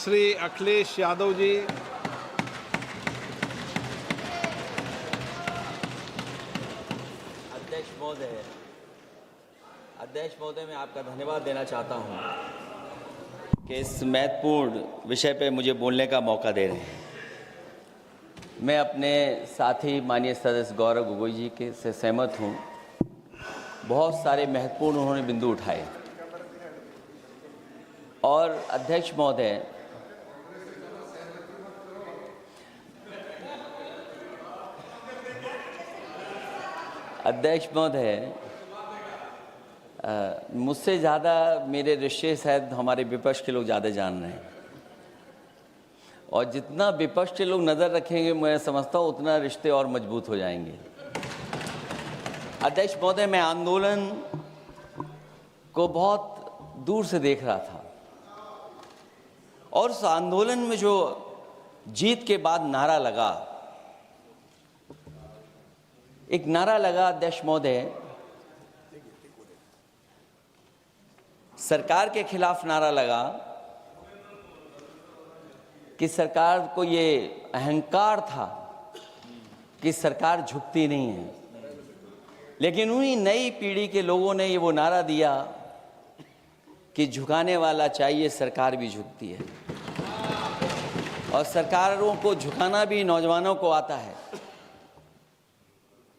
श्री अखिलेश यादव जी। अध्यक्ष महोदय, मैं आपका धन्यवाद देना चाहता हूं कि इस महत्वपूर्ण विषय पे मुझे बोलने का मौका दे रहे हैं। मैं अपने साथी माननीय सदस्य गौरव गोगोई जी के से सहमत हूं। बहुत सारे महत्वपूर्ण उन्होंने बिंदु उठाए और अध्यक्ष महोदय, मुझसे ज़्यादा मेरे रिश्ते शायद हमारे विपक्ष के लोग ज़्यादा जान रहे हैं और जितना विपक्ष के लोग नज़र रखेंगे मैं समझता हूँ उतना रिश्ते और मजबूत हो जाएंगे। अध्यक्ष महोदय, मैं आंदोलन को बहुत दूर से देख रहा था और उस आंदोलन में जो जीत के बाद नारा लगा, एक नारा लगा अध्यक्ष महोदय, सरकार के खिलाफ नारा लगा कि सरकार को ये अहंकार था कि सरकार झुकती नहीं है, लेकिन उन्हीं नई पीढ़ी के लोगों ने ये वो नारा दिया कि झुकाने वाला चाहिए, सरकार भी झुकती है और सरकारों को झुकाना भी नौजवानों को आता है।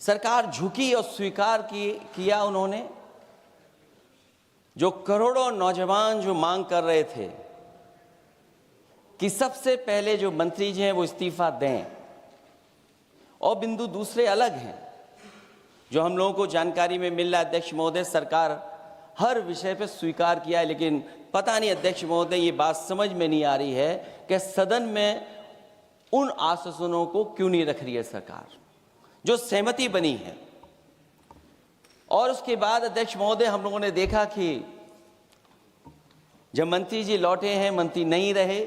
सरकार झुकी और स्वीकार किया उन्होंने। जो करोड़ों नौजवान जो मांग कर रहे थे कि सबसे पहले जो मंत्री जी हैं वो इस्तीफा दें, और बिंदु दूसरे अलग हैं जो हम लोगों को जानकारी में मिल रहा है। अध्यक्ष महोदय, सरकार हर विषय पे स्वीकार किया है, लेकिन पता नहीं अध्यक्ष महोदय ये बात समझ में नहीं आ रही है कि सदन में उन आश्वासनों को क्यों नहीं रख रही है सरकार, जो सहमति बनी है। और उसके बाद अध्यक्ष महोदय, हम लोगों ने देखा कि जब मंत्री जी लौटे हैं, मंत्री नहीं रहे,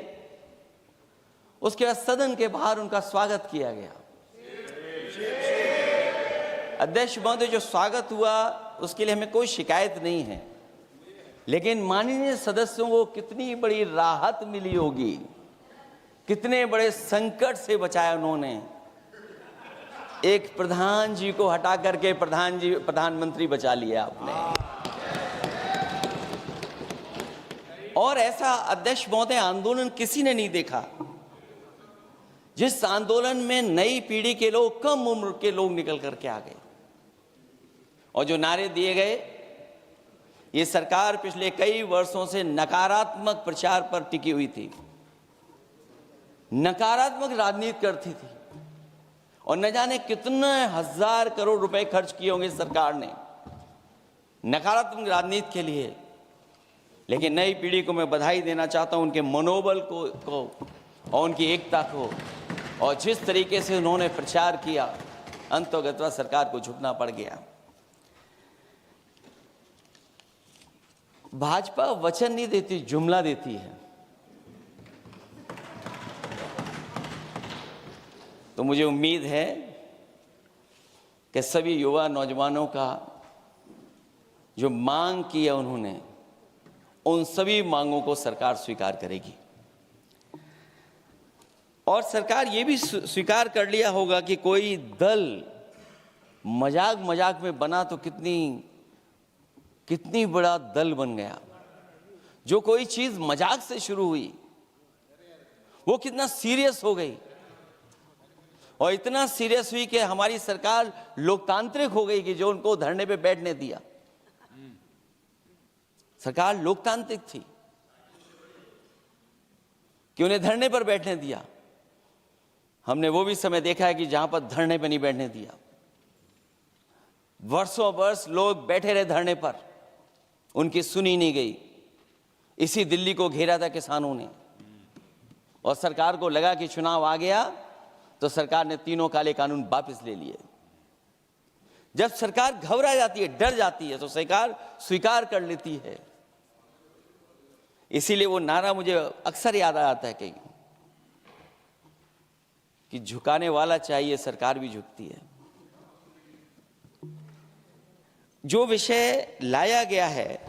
उसके बाद सदन के बाहर उनका स्वागत किया गया। अध्यक्ष महोदय, जो स्वागत हुआ उसके लिए हमें कोई शिकायत नहीं है, लेकिन माननीय सदस्यों को कितनी बड़ी राहत मिली होगी, कितने बड़े संकट से बचाया उन्होंने। एक प्रधान जी को हटा करके प्रधानमंत्री बचा लिया आपने। और ऐसा अध्यक्ष महोदय आंदोलन किसी ने नहीं देखा, जिस आंदोलन में नई पीढ़ी के लोग, कम उम्र के लोग निकल करके आ गए और जो नारे दिए गए। ये सरकार पिछले कई वर्षों से नकारात्मक प्रचार पर टिकी हुई थी, नकारात्मक राजनीति करती थी और न जाने कितने हजार करोड़ रुपए खर्च किए होंगे सरकार ने नकारात्मक राजनीति के लिए। लेकिन नई पीढ़ी को मैं बधाई देना चाहता हूं, उनके मनोबल को और उनकी एकता को, और जिस तरीके से उन्होंने प्रचार किया, अंततः सरकार को झुकना पड़ गया। भाजपा वचन नहीं देती, जुमला देती है। तो मुझे उम्मीद है कि सभी युवा नौजवानों का जो मांग की है उन्होंने, उन सभी मांगों को सरकार स्वीकार करेगी। और सरकार ये भी स्वीकार कर लिया होगा कि कोई दल मजाक में बना तो कितनी बड़ा दल बन गया। जो कोई चीज मजाक से शुरू हुई वो कितना सीरियस हो गई, और इतना सीरियस हुई कि हमारी सरकार लोकतांत्रिक हो गई कि जो उनको धरने पे बैठने दिया। सरकार लोकतांत्रिक थी कि उन्हें धरने पर बैठने दिया। हमने वो भी समय देखा है कि जहां पर धरने पर नहीं बैठने दिया, वर्षों वर्ष लोग बैठे रहे धरने पर, उनकी सुनी नहीं गई। इसी दिल्ली को घेरा था किसानों ने, और सरकार को लगा कि चुनाव आ गया तो सरकार ने तीनों काले कानून वापस ले लिए। जब सरकार घबरा जाती है, डर जाती है, तो सरकार स्वीकार कर लेती है। इसीलिए वो नारा मुझे अक्सर याद आता है कि झुकाने वाला चाहिए, सरकार भी झुकती है। जो विषय लाया गया है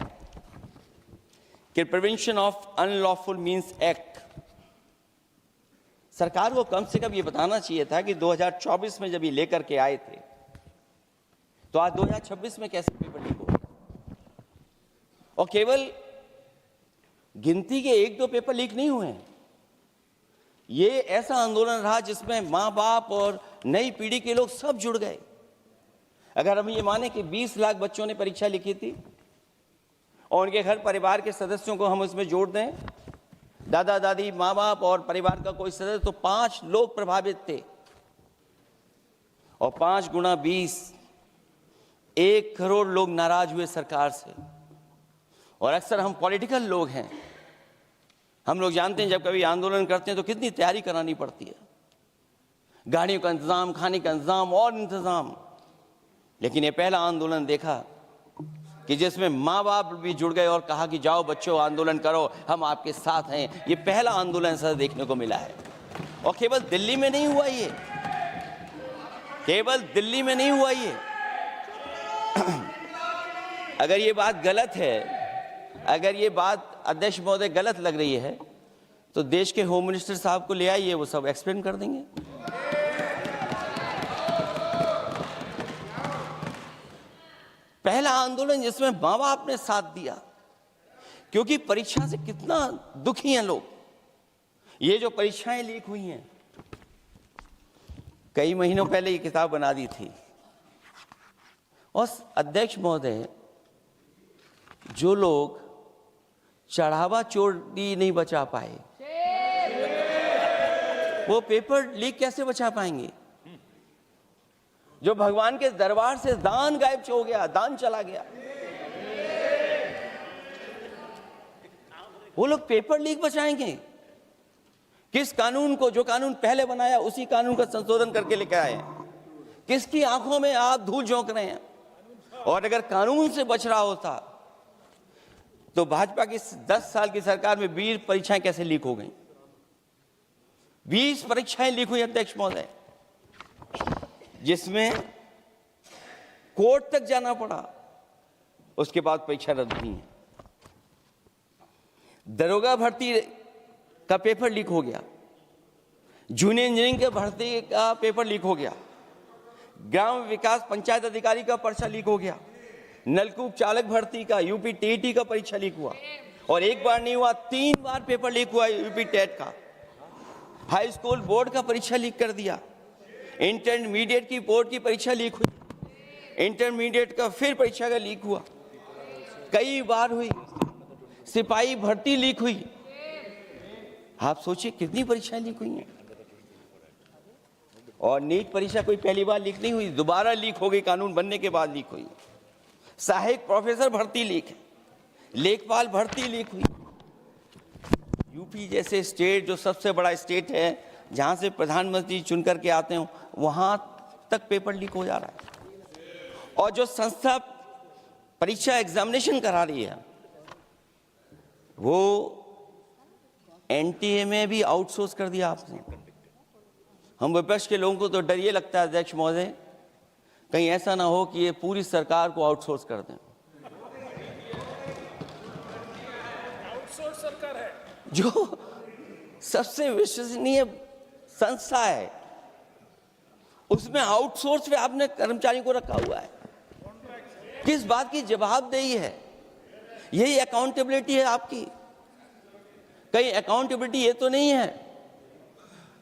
कि prevention of unlawful means act, सरकार को कम से कम ये बताना चाहिए था कि 2024 में जब ये लेकर के आए थे तो आज 2026 में कैसे पेपर लीक हो, और केवल गिनती के 1-2 पेपर लीक नहीं हुए हैं। ये ऐसा आंदोलन रहा जिसमें माँ बाप और नई पीढ़ी के लोग सब जुड़ गए। अगर हम ये माने कि 20 लाख बच्चों ने परीक्षा लिखी थी और उनके घर परिवार के सदस्यों को हम इसमें जोड़ दें, दादा दादी, माँ बाप और परिवार का कोई सदस्य, तो 5 लोग प्रभावित थे, और 5 गुना 20, 1 करोड़ लोग नाराज हुए सरकार से। और अक्सर हम पॉलिटिकल लोग हैं, हम लोग जानते हैं जब कभी आंदोलन करते हैं तो कितनी तैयारी करानी पड़ती है, गाड़ियों का इंतजाम, खाने का इंतजाम और इंतजाम। लेकिन ये पहला आंदोलन देखा कि जिसमें माँ बाप भी जुड़ गए और कहा कि जाओ बच्चों आंदोलन करो, हम आपके साथ हैं। ये पहला आंदोलन ऐसा देखने को मिला है। और केवल दिल्ली में नहीं हुआ ये, केवल दिल्ली में नहीं हुआ ये। अगर ये बात गलत है, अगर ये बात अध्यक्ष महोदय गलत लग रही है तो देश के होम मिनिस्टर साहब को ले आइए, वो सब एक्सप्लेन कर देंगे। पहला आंदोलन जिसमें माँ बाप ने साथ दिया, क्योंकि परीक्षा से कितना दुखी हैं लोग। ये जो परीक्षाएं लीक हुई हैं, कई महीनों पहले ये किताब बना दी थी, और अध्यक्ष महोदय, जो लोग चढ़ावा चोरी नहीं बचा पाए, वो पेपर लीक कैसे बचा पाएंगे? जो भगवान के दरबार से दान गायब हो गया, दान चला गया, वो लोग पेपर लीक बचाएंगे? किस कानून को, जो कानून पहले बनाया उसी कानून का संशोधन करके लेकर आए? किसकी आंखों में आप धूल झोंक रहे हैं? और अगर कानून से बच रहा होता तो भाजपा की 10 साल की सरकार में 20 परीक्षाएं कैसे लीक हो गई? 20 परीक्षाएं लीक हुई अध्यक्ष महोदय, जिसमें कोर्ट तक जाना पड़ा, उसके बाद परीक्षा रद्द हुई है। दरोगा भर्ती का पेपर लीक हो गया, जूनियर इंजीनियरिंग के भर्ती का पेपर लीक हो गया, ग्राम विकास पंचायत अधिकारी का पर्चा लीक हो गया, नलकूप चालक भर्ती का, यूपी टीईटी का परीक्षा लीक हुआ, और एक बार नहीं हुआ, 3 बार पेपर लीक हुआ यूपी टेट का। हाई स्कूल बोर्ड का परीक्षा लीक कर दिया, इंटरमीडिएट की बोर्ड की परीक्षा लीक हुई, इंटरमीडिएट का फिर परीक्षा का लीक हुआ, कई बार हुई, सिपाही भर्ती लीक हुई। आप सोचिए कितनी परीक्षाएं लीक हुई हैं। और नीट परीक्षा कोई पहली बार लीक नहीं हुई, दोबारा लीक हो गई, कानून बनने के बाद लीक हुई। सहायक प्रोफेसर भर्ती लीक है, लेखपाल भर्ती लीक हुई। यूपी जैसे स्टेट, जो सबसे बड़ा स्टेट है, जहां से प्रधानमंत्री चुन करके आते हो, वहां तक पेपर लीक हो जा रहा है। और जो संस्था परीक्षा एग्जामिनेशन करा रही है, वो एनटीए में भी आउटसोर्स कर दिया आपने। हम विपक्ष के लोगों को तो डर ये लगता है अध्यक्ष महोदय, कहीं ऐसा ना हो कि ये पूरी सरकार को आउटसोर्स कर दें। आउटसोर्स सरकार है, जो सबसे विश्वसनीय संस्था है, उसमें आउटसोर्स पे आपने कर्मचारी को रखा हुआ है। किस बात की जवाबदेही है? यही अकाउंटेबिलिटी है आपकी? कहीं अकाउंटेबिलिटी ये तो नहीं है,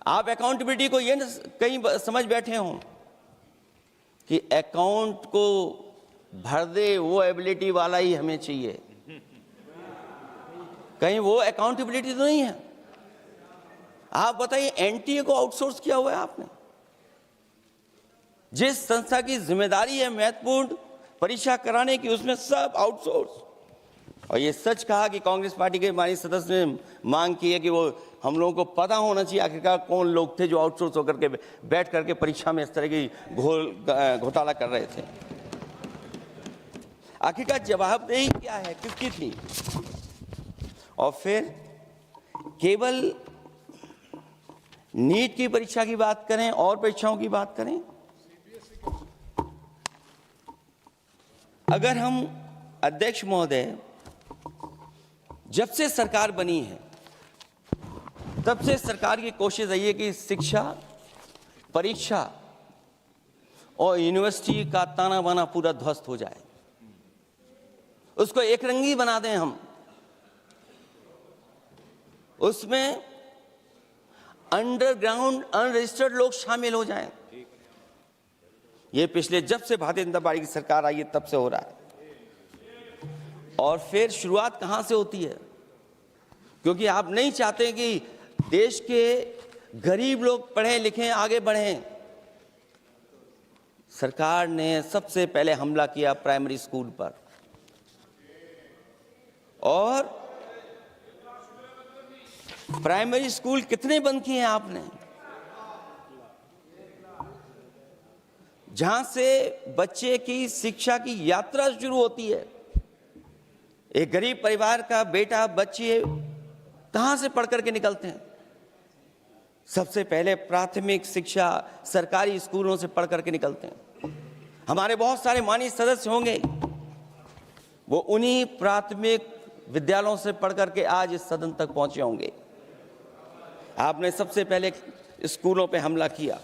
आप अकाउंटेबिलिटी को ये कहीं समझ बैठे हो कि अकाउंट को भर दे वो एबिलिटी वाला ही हमें चाहिए? कहीं वो अकाउंटेबिलिटी तो नहीं है। आप बताइए, एनटीए को आउटसोर्स किया हुआ है आपने। जिस संस्था की जिम्मेदारी है महत्वपूर्ण परीक्षा कराने की, उसमें सब आउटसोर्स। और ये सच कहा कि कांग्रेस पार्टी के हमारे सदस्य ने मांग की है कि वो हम लोगों को पता होना चाहिए आखिरकार कौन लोग थे जो आउटसोर्स होकर के बैठ करके परीक्षा में इस तरह की घोटाला कर रहे थे। आखिरकार जवाबदेही क्या है, किसकी थी? और फिर केवल नीट की परीक्षा की बात करें और परीक्षाओं की बात करें, अगर हम अध्यक्ष महोदय, जब से सरकार बनी है तब से सरकार की कोशिश रही है कि शिक्षा, परीक्षा और यूनिवर्सिटी का ताना बाना पूरा ध्वस्त हो जाए, उसको एक रंगी बना दें हम, उसमें अंडरग्राउंड अनरजिस्टर्ड लोग शामिल हो जाएं। ये पिछले जब से भारतीय जनता पार्टी की सरकार आई है तब से हो रहा है। और फिर शुरुआत कहां से होती है? क्योंकि आप नहीं चाहते कि देश के गरीब लोग पढ़ें लिखें आगे बढ़ें। सरकार ने सबसे पहले हमला किया प्राइमरी स्कूल पर, और प्राइमरी स्कूल कितने बंद किए हैं आपने? जहां से बच्चे की शिक्षा की यात्रा शुरू होती है। एक गरीब परिवार का बेटा, बच्चे कहां से पढ़ करके निकलते हैं? सबसे पहले प्राथमिक शिक्षा सरकारी स्कूलों से पढ़ करके निकलते हैं। हमारे बहुत सारे माननीय सदस्य होंगे, वो उन्हीं प्राथमिक विद्यालयों से पढ़ करके आज इस सदन तक पहुंचे होंगे। आपने सबसे पहले स्कूलों पे हमला किया,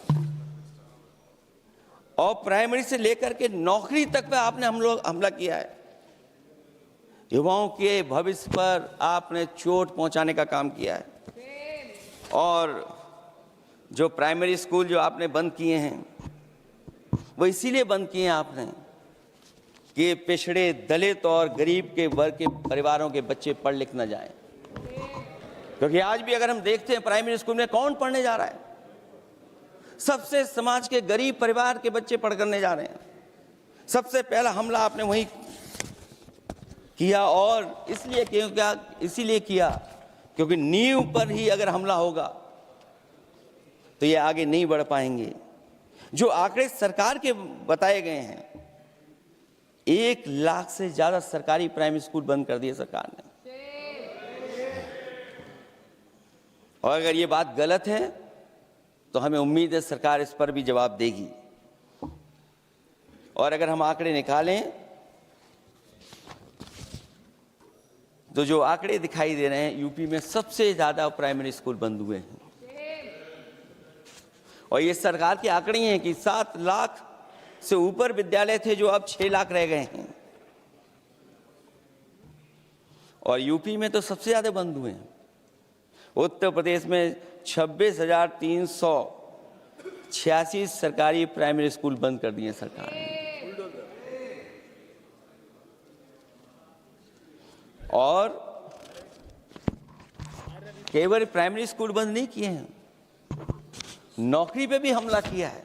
और प्राइमरी से लेकर के नौकरी तक पे आपने हमला किया है। युवाओं के भविष्य पर आपने चोट पहुंचाने का काम किया है। और जो प्राइमरी स्कूल जो आपने बंद किए हैं, वो इसीलिए बंद किए हैं आपने कि पिछड़े, दलित और गरीब के वर्ग के परिवारों के बच्चे पढ़ लिख न जाएं। क्योंकि आज भी अगर हम देखते हैं प्राइमरी स्कूल में कौन पढ़ने जा रहा है? सबसे समाज के गरीब परिवार के बच्चे पढ़ करने जा रहे हैं। सबसे पहला हमला आपने वही किया, और इसीलिए किया क्योंकि नींव पर ही अगर हमला होगा तो ये आगे नहीं बढ़ पाएंगे। जो आंकड़े सरकार के बताए गए हैं, 1 लाख से ज्यादा सरकारी प्राइमरी स्कूल बंद कर दिए सरकार ने। और अगर ये बात गलत है तो हमें उम्मीद है सरकार इस पर भी जवाब देगी। और अगर हम आंकड़े निकालें तो जो आंकड़े दिखाई दे रहे हैं, यूपी में सबसे ज्यादा प्राइमरी स्कूल बंद हुए हैं। और ये सरकार के आंकड़े हैं कि 7 लाख से ऊपर विद्यालय थे जो अब 6 लाख रह गए हैं। और यूपी में तो सबसे ज्यादा बंद हुए हैं। उत्तर प्रदेश में 26,386 सरकारी प्राइमरी स्कूल बंद कर दिए सरकार ने। और केवल प्राइमरी स्कूल बंद नहीं किए हैं, नौकरी पे भी हमला किया है।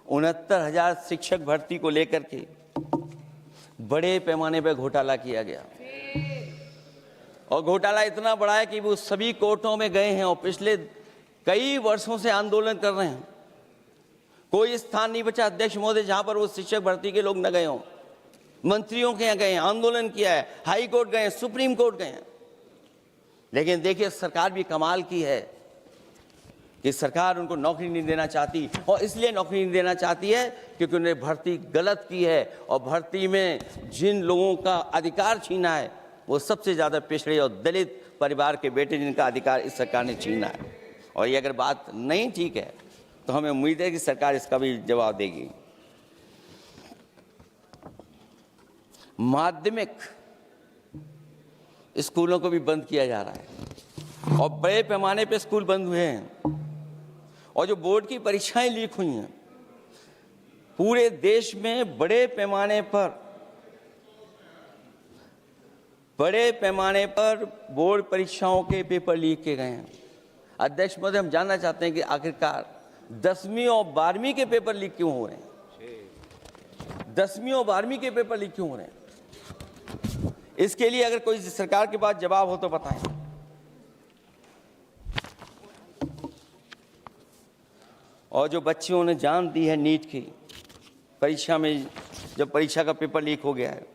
69,000 शिक्षक भर्ती को लेकर के बड़े पैमाने पर घोटाला किया गया। और घोटाला इतना बड़ा है कि वो सभी कोर्टों में गए हैं और पिछले कई वर्षों से आंदोलन कर रहे हैं। कोई स्थान नहीं बचा अध्यक्ष महोदय जहां पर वो शिक्षक भर्ती के लोग न गए हों। मंत्रियों के यहाँ गए, आंदोलन किया है, हाई कोर्ट गए, सुप्रीम कोर्ट गए। लेकिन देखिए सरकार भी कमाल की है कि सरकार उनको नौकरी नहीं देना चाहती। और इसलिए नौकरी नहीं देना चाहती है क्योंकि उन्होंने भर्ती गलत की है। और भर्ती में जिन लोगों का अधिकार छीना है वो सबसे ज्यादा पिछड़े और दलित परिवार के बेटे, जिनका अधिकार इस सरकार ने छीना है। और ये अगर बात नहीं ठीक है तो हमें उम्मीद है कि सरकार इसका भी जवाब देगी। माध्यमिक स्कूलों को भी बंद किया जा रहा है और बड़े पैमाने पे स्कूल बंद हुए हैं। और जो बोर्ड की परीक्षाएं लीक हुई हैं, पूरे देश में बड़े पैमाने पर बोर्ड परीक्षाओं के पेपर लीक किए गए हैं। अध्यक्ष महोदय, हम जानना चाहते हैं कि आखिरकार 10वीं और 12वीं के पेपर लीक क्यों हो रहे हैं? 10वीं और 12वीं के पेपर लीक क्यों हो रहे हैं? इसके लिए अगर कोई सरकार के पास जवाब हो तो बताएं। और जो बच्चियों ने जान दी है नीट की परीक्षा में, जब परीक्षा का पेपर लीक हो गया है,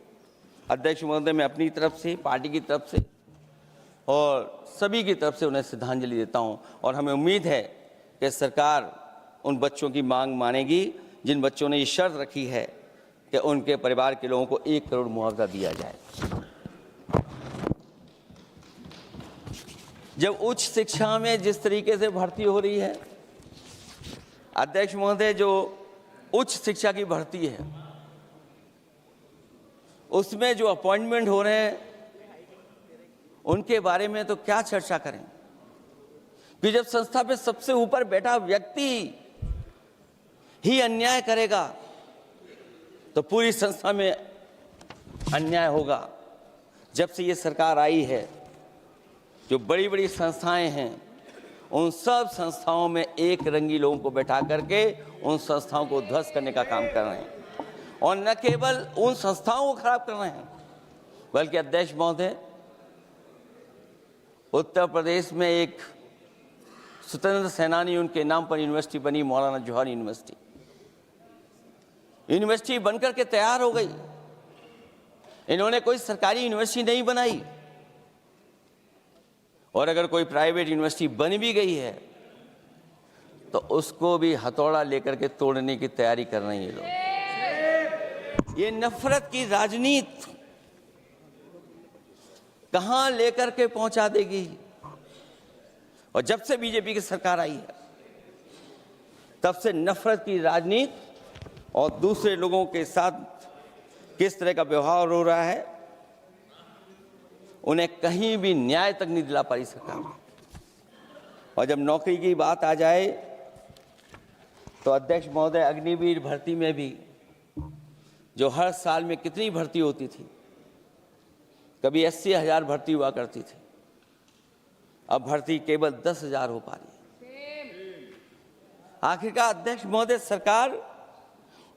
अध्यक्ष महोदय, मैं अपनी तरफ से, पार्टी की तरफ से और सभी की तरफ से उन्हें श्रद्धांजलि देता हूं। और हमें उम्मीद है कि सरकार उन बच्चों की मांग मानेगी जिन बच्चों ने ये शर्त रखी है कि उनके परिवार के लोगों को 1 करोड़ मुआवजा दिया जाए। जब उच्च शिक्षा में जिस तरीके से भर्ती हो रही है, अध्यक्ष महोदय, जो उच्च शिक्षा की भर्ती है उसमें जो अपॉइंटमेंट हो रहे हैं उनके बारे में तो क्या चर्चा करें कि जब संस्था पे सबसे ऊपर बैठा व्यक्ति ही अन्याय करेगा तो पूरी संस्था में अन्याय होगा। जब से ये सरकार आई है, जो बड़ी बड़ी संस्थाएं हैं उन सब संस्थाओं में एक रंगी लोगों को बैठा करके उन संस्थाओं को ध्वस्त करने का काम कर रहे हैं, और न केवल उन संस्थाओं को खराब कर रहे हैं बल्कि अध्यक्ष महोदय, उत्तर प्रदेश में एक स्वतंत्र सेनानी, उनके नाम पर यूनिवर्सिटी बनी, मौलाना जौहर यूनिवर्सिटी। यूनिवर्सिटी बनकर के तैयार हो गई। इन्होंने कोई सरकारी यूनिवर्सिटी नहीं बनाई, और अगर कोई प्राइवेट यूनिवर्सिटी बन भी गई है तो उसको भी हथौड़ा लेकर के तोड़ने की तैयारी कर रहे हैं ये लोग। ये नफरत की राजनीति कहां लेकर के पहुंचा देगी। और जब से बीजेपी की सरकार आई है तब से नफरत की राजनीति और दूसरे लोगों के साथ किस तरह का व्यवहार हो रहा है, उन्हें कहीं भी न्याय तक नहीं दिला पाई सरकार। और जब नौकरी की बात आ जाए तो अध्यक्ष महोदय, अग्निवीर भर्ती में भी जो हर साल में कितनी भर्ती होती थी, कभी 80,000 भर्ती हुआ करती थी, अब भर्ती केवल 10,000 हो पा रही है। आखिरकार अध्यक्ष महोदय, सरकार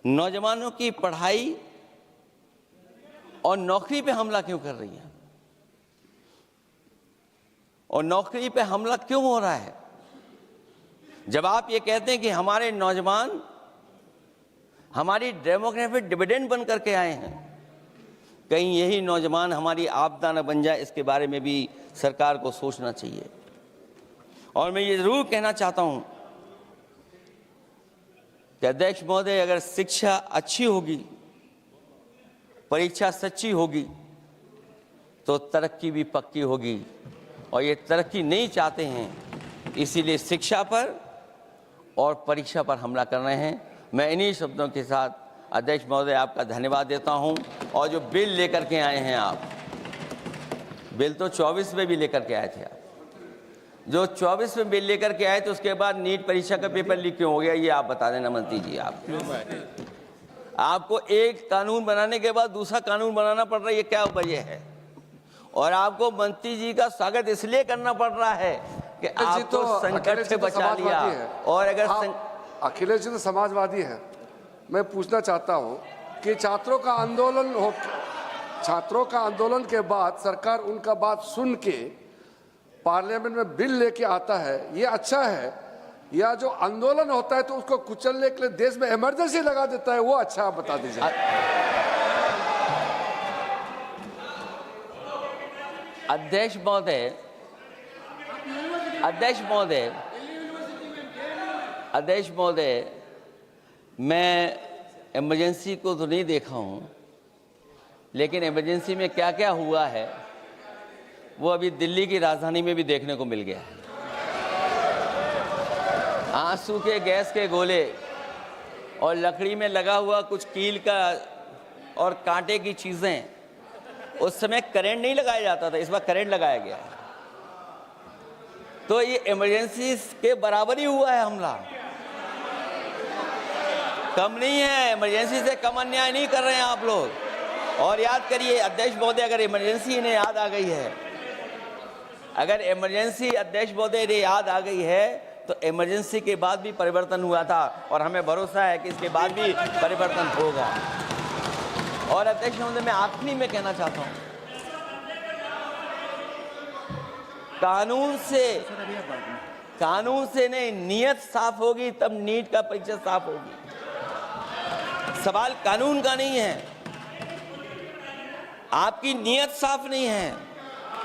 नौजवानों की पढ़ाई और नौकरी पे हमला क्यों कर रही है, और नौकरी पे हमला क्यों हो रहा है? जब आप ये कहते हैं कि हमारे नौजवान हमारी डेमोग्राफिक डिविडेंड बन करके आए हैं, कहीं यही नौजवान हमारी आपदा न बन जाए, इसके बारे में भी सरकार को सोचना चाहिए। और मैं ये जरूर कहना चाहता हूं कि अध्यक्ष महोदय, अगर शिक्षा अच्छी होगी, परीक्षा सच्ची होगी, तो तरक्की भी पक्की होगी। और ये तरक्की नहीं चाहते हैं, इसीलिए शिक्षा पर और परीक्षा पर हमला कर रहे हैं। मैं इन्हीं शब्दों के साथ अध्यक्ष महोदय आपका धन्यवाद देता हूं। और जो बिल लेकर के आए हैं आप, बिल तो 24 में भी लेकर के आए थे आप, जो 24 में बिल लेकर के आए थे, उसके बाद नीट परीक्षा का पेपर लीक क्यों हो गया, ये आप बता देना मंत्री जी। आपको एक कानून बनाने के बाद दूसरा कानून बनाना पड़ रहा है, ये क्या वजह है? और आपको मंत्री जी का स्वागत इसलिए करना पड़ रहा है कि आपको संकट से बचा लिया। और अगर अखिलेश जी तो समाजवादी है। मैं पूछना चाहता हूं कि छात्रों का आंदोलन के बाद सरकार उनका बात सुन के पार्लियामेंट में बिल लेके आता है, ये अच्छा है, या जो आंदोलन होता है तो उसको कुचलने के लिए देश में इमरजेंसी लगा देता है, वो अच्छा? आप बता दीजिए। अध्यक्ष महोदय, मैं इमरजेंसी को तो नहीं देखा हूँ, लेकिन इमरजेंसी में क्या क्या हुआ है वो अभी दिल्ली की राजधानी में भी देखने को मिल गया है। आंसू के गैस के गोले और लकड़ी में लगा हुआ कुछ कील का और कांटे की चीज़ें, उस समय करंट नहीं लगाया जाता था, इस बार करंट लगाया गया है। तो ये इमरजेंसी के बराबर ही हुआ है हमला, कम नहीं है। इमरजेंसी से कम अन्याय नहीं कर रहे हैं आप लोग। और याद करिए अध्यक्ष महोदय, अगर इमरजेंसी इन्हें याद आ गई है, अगर इमरजेंसी अध्यक्ष महोदय इन्हें याद आ गई है, तो इमरजेंसी के बाद भी परिवर्तन हुआ था, और हमें भरोसा है कि इसके बाद भी परिवर्तन होगा। और अध्यक्ष महोदय, मैं आखिरी में कहना चाहता हूं, कानून से नहीं, नियत साफ होगी तब नीट का परीक्षा साफ होगी। सवाल कानून का नहीं है, आपकी नियत साफ नहीं है।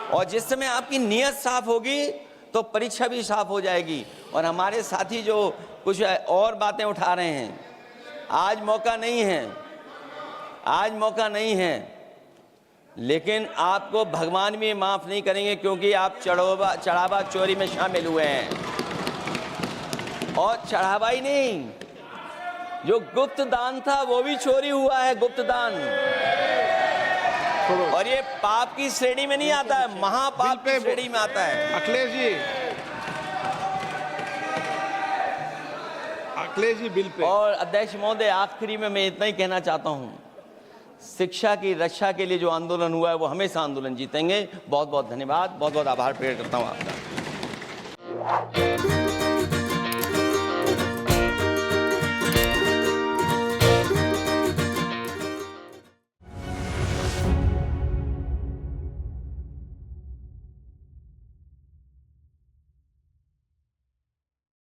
और जिस समय आपकी नियत साफ होगी तो परीक्षा भी साफ हो जाएगी। और हमारे साथी जो कुछ और बातें उठा रहे हैं, आज मौका नहीं है लेकिन आपको भगवान भी माफ नहीं करेंगे, क्योंकि आप चढ़ावा चोरी में शामिल हुए हैं। और चढ़ावा ही नहीं, जो गुप्त दान था वो भी चोरी हुआ है, गुप्त दान। और ये पाप की श्रेणी में नहीं आता है, महापाप की श्रेणी में आता है। Akhilesh ji bill pay. और अध्यक्ष महोदय, आखिरी में मैं इतना ही कहना चाहता हूं, शिक्षा की रक्षा के लिए जो आंदोलन हुआ है वो हमेशा आंदोलन जीतेंगे। बहुत बहुत धन्यवाद, बहुत बहुत आभार प्रकट करता हूं आपका।